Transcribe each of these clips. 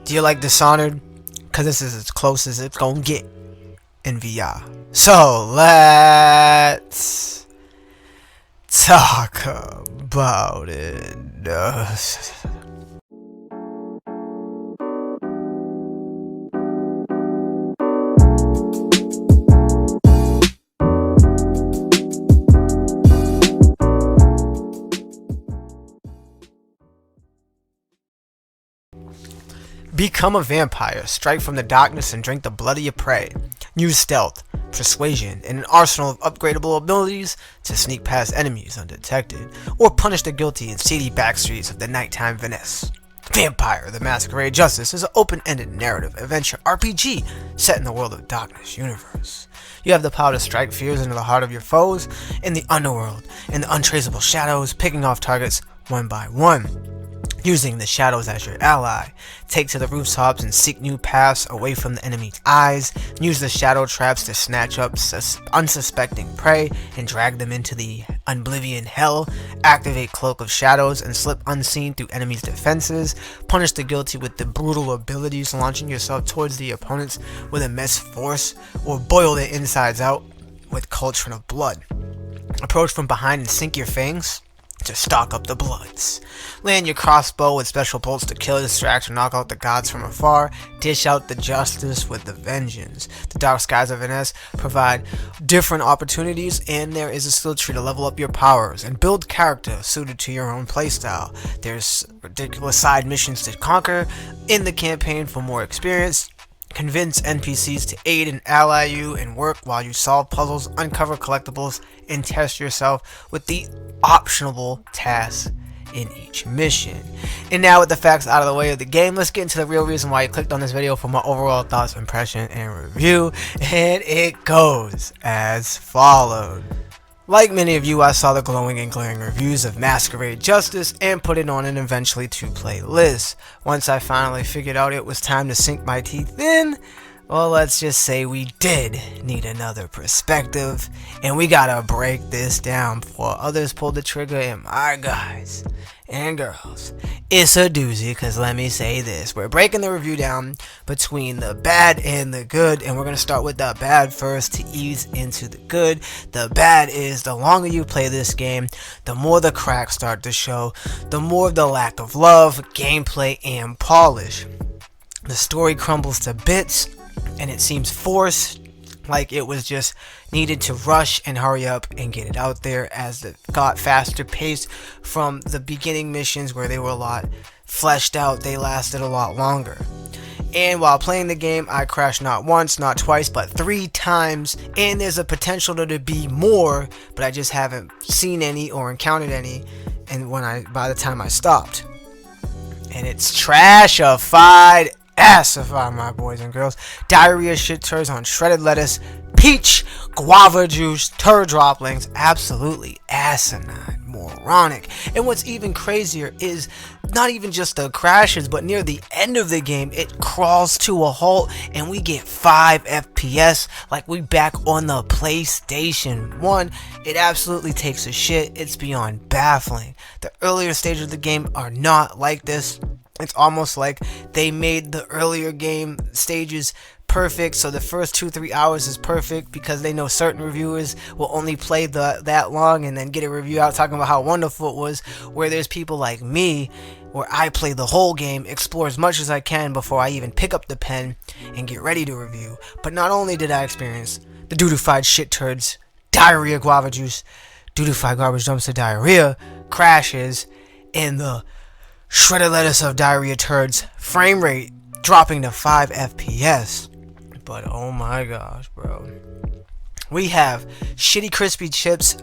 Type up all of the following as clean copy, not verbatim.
Do you like Dishonored? Because this is as close as it's gonna get in VR. So let's talk about it. Become a vampire, strike from the darkness and drink the blood of your prey. Use stealth, persuasion, and an arsenal of upgradable abilities to sneak past enemies undetected, or punish the guilty in seedy backstreets of the nighttime Venice. Vampire: The Masquerade Justice is an open-ended narrative adventure RPG set in the World of Darkness universe. You have the power to strike fears into the heart of your foes in the underworld, in the untraceable shadows, picking off targets one by one. Using the shadows as your ally, take to the rooftops and seek new paths away from the enemy's eyes. Use the shadow traps to snatch up unsuspecting prey and drag them into the oblivion hell. Activate Cloak of Shadows and slip unseen through enemies' defenses. Punish the guilty with the brutal abilities, launching yourself towards the opponents with immense force, or boil their insides out with Cauldron of Blood. Approach from behind and sink your fangs to stock up the bloods. Land your crossbow with special bolts to kill, distract, or knock out the gods from afar. Dish out the justice with the vengeance. The dark skies of Venice provide different opportunities, and there is a skill tree to level up your powers and build character suited to your own playstyle. There's ridiculous side missions to conquer in the campaign for more experience. Convince NPCs to aid and ally you and work while you solve puzzles, uncover collectibles, and test yourself with the optional tasks in each mission. And now with the facts out of the way of the game, let's get into the real reason why you clicked on this video for my overall thoughts, impression, and review. And it goes as follows. Like many of you, I saw the glowing and glaring reviews of Masquerade Justice and put it on an eventually to play list. Once I finally figured out it was time to sink my teeth in, well, let's just say we did need another perspective, and we gotta break this down before others pull the trigger. And my guys and girls, it's a doozy, because let me say this: we're breaking the review down between the bad and the good, and we're gonna start with the bad first to ease into the good. The bad is, the longer you play this game, the more the cracks start to show, the more the lack of love, gameplay, and polish. The story crumbles to bits, and it seems forced, like it was just needed to rush and hurry up and get it out there, as it got faster paced from the beginning missions where they were a lot fleshed out. They lasted a lot longer. And while playing the game, I crashed not once, not twice, but 3 times, and there's a potential to be more, but I just haven't seen any or encountered any, and by the time I stopped. And it's trashified, assified, my boys and girls. Diarrhea shit turds on shredded lettuce, peach, guava juice, turd droplings. Absolutely asinine, moronic. And what's even crazier is not even just the crashes, but near the end of the game, it crawls to a halt and we get 5 FPS like we back on the PlayStation 1. It absolutely takes a shit. It's beyond baffling. The earlier stages of the game are not like this. It's almost like they made the earlier game stages perfect, so the first 2-3 hours is perfect, because they know certain reviewers will only play that long and then get a review out talking about how wonderful it was, where there's people like me where I play the whole game, explore as much as I can before I even pick up the pen and get ready to review. But not only did I experience the doodified shit turds, diarrhea guava juice, doodified garbage dumpster diarrhea, crashes, and the shredded lettuce of diarrhea turds, frame rate dropping to 5 FPS. But oh my gosh, bro. We have shitty crispy chips,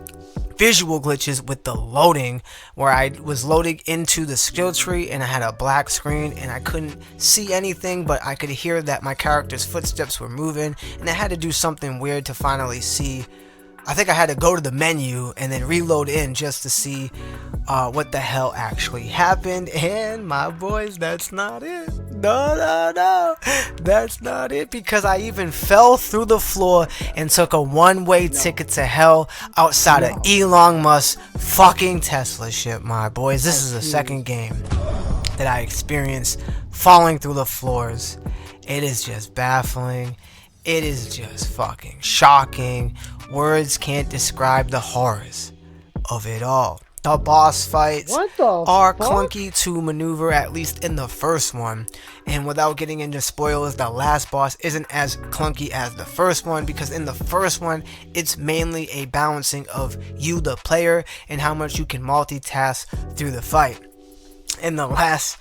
visual glitches with the loading, where I was loading into the skill tree and I had a black screen and I couldn't see anything, but I could hear that my character's footsteps were moving, and I had to do something weird to finally see. I think I had to go to the menu and then reload in just to see what the hell actually happened. And my boys, that's not it. No, that's not it, because I even fell through the floor and took a one-way ticket to hell outside of Elon Musk's fucking Tesla ship, my boys. This is the second game that I experienced falling through the floors. It is just baffling. It is just fucking shocking. Words can't describe the horrors of it all. The boss fights are clunky to maneuver, at least in the first one. And without getting into spoilers, the last boss isn't as clunky as the first one, because in the first one, it's mainly a balancing of you, the player, and how much you can multitask through the fight. And the last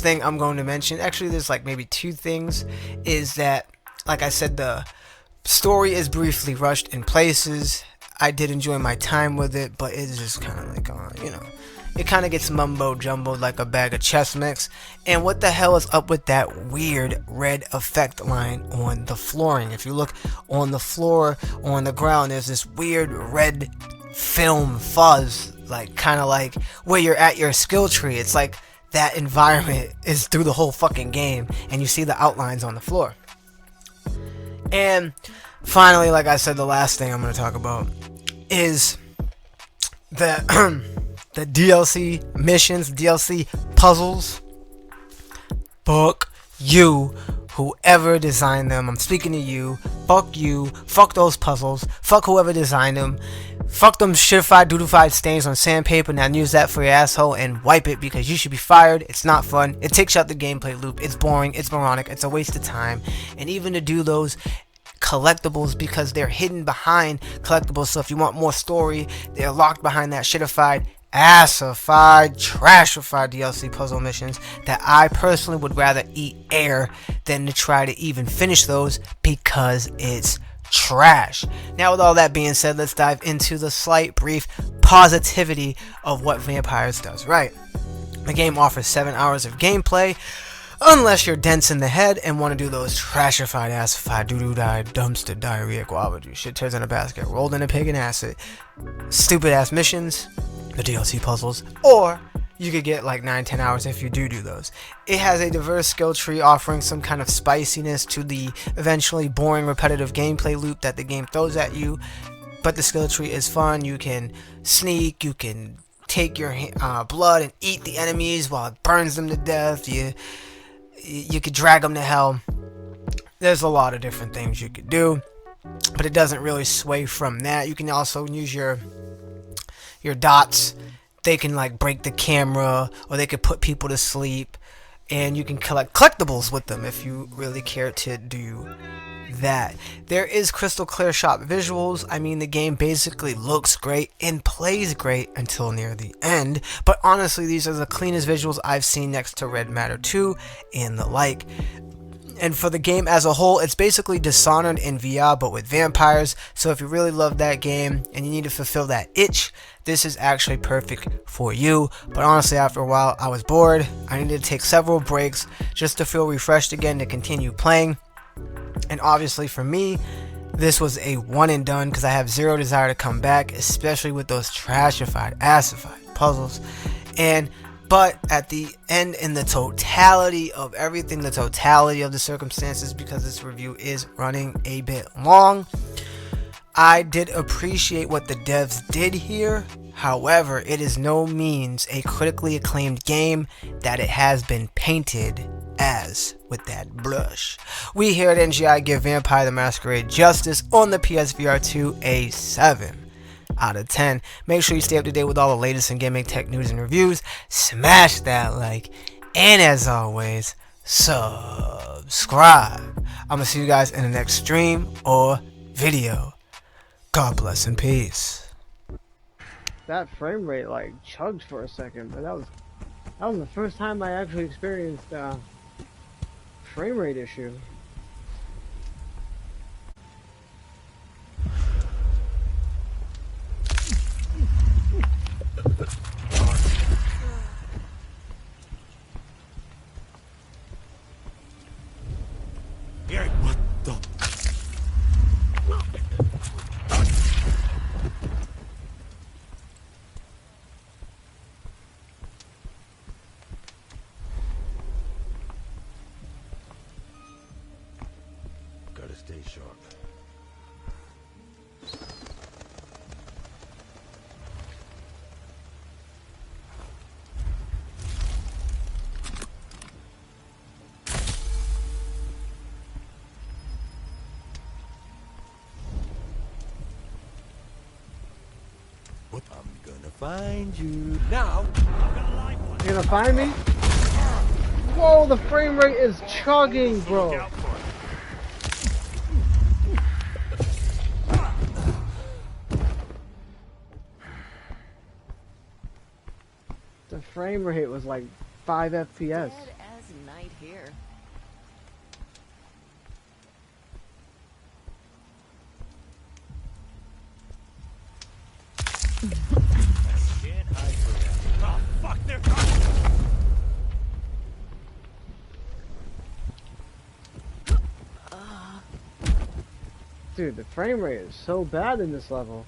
thing I'm going to mention, actually there's like maybe two things, is that, like I said, the story is briefly rushed in places. I did enjoy my time with it, but it's just kind of like, it kind of gets mumbo jumbled like a bag of chess mix. And what the hell is up with that weird red effect line on the flooring? If you look on the floor, on the ground, there's this weird red film fuzz, like kind of like where you're at your skill tree. It's like that environment is through the whole fucking game, and you see the outlines on the floor. And finally, like I said, the last thing I'm going to talk about is the the DLC missions, DLC puzzles. Fuck you, whoever designed them. I'm speaking to you. Fuck you. Fuck those puzzles. Fuck whoever designed them. Fuck them shitified, doodified stains on sandpaper. Now use that for your asshole and wipe it, because you should be fired. It's not fun. It takes out the gameplay loop. It's boring. It's moronic. It's a waste of time. And even to do those collectibles, because they're hidden behind collectibles. So if you want more story, they're locked behind that shitified, assified, trashified DLC puzzle missions that I personally would rather eat air than to try to even finish those, because it's trash. Now, with all that being said, let's dive into the slight brief positivity of what Vampires does right. The game offers 7 hours of gameplay, unless you're dense in the head and want to do those trashified, assified, doo-doo-die, dumpster, diarrhea, guava juice, shit turns in a basket, rolled in a pig and acid, stupid ass missions, the DLC puzzles, or you could get like 9-10 hours if you do those. It has a diverse skill tree, offering some kind of spiciness to the eventually boring, repetitive gameplay loop that the game throws at you. But the skill tree is fun. You can sneak, you can take your blood and eat the enemies while it burns them to death. You could drag them to hell. There's a lot of different things you could do, but it doesn't really sway from that. You can also use your dots. They can like break the camera, or they could put people to sleep, and you can collect collectibles with them if you really care to do that. There is crystal clear shot visuals. I mean, the game basically looks great and plays great until near the end, but honestly, these are the cleanest visuals I've seen next to Red Matter 2 and the like. And for the game as a whole, it's basically Dishonored in VR, but with vampires. So if you really love that game and you need to fulfill that itch, this is actually perfect for you. But honestly, after a while, I was bored. I needed to take several breaks just to feel refreshed again to continue playing. And obviously for me, this was a one and done, because I have zero desire to come back, especially with those trashified, assified puzzles. But at the end, in the totality of everything, the totality of the circumstances, because this review is running a bit long, I did appreciate what the devs did here. However, it is no means a critically acclaimed game that it has been painted as with that brush. We here at NGI give Vampire the Masquerade Justice on the PSVR2 a 7 out of 10. Make sure you stay up to date with all the latest in gaming tech news and reviews. Smash that like, and as always, subscribe. I'm gonna see you guys in the next stream or video. God bless and peace. That frame rate like chugged for a second, but that was the first time I actually experienced frame rate issue. What the? Gotta stay sharp. find you. Now, You gonna find me? Whoa, the frame rate is chugging, bro. The frame rate was like 5 FPS. Dead as night here. can't hide forever. Oh, fuck, they're coming! Dude, the frame rate is so bad in this level.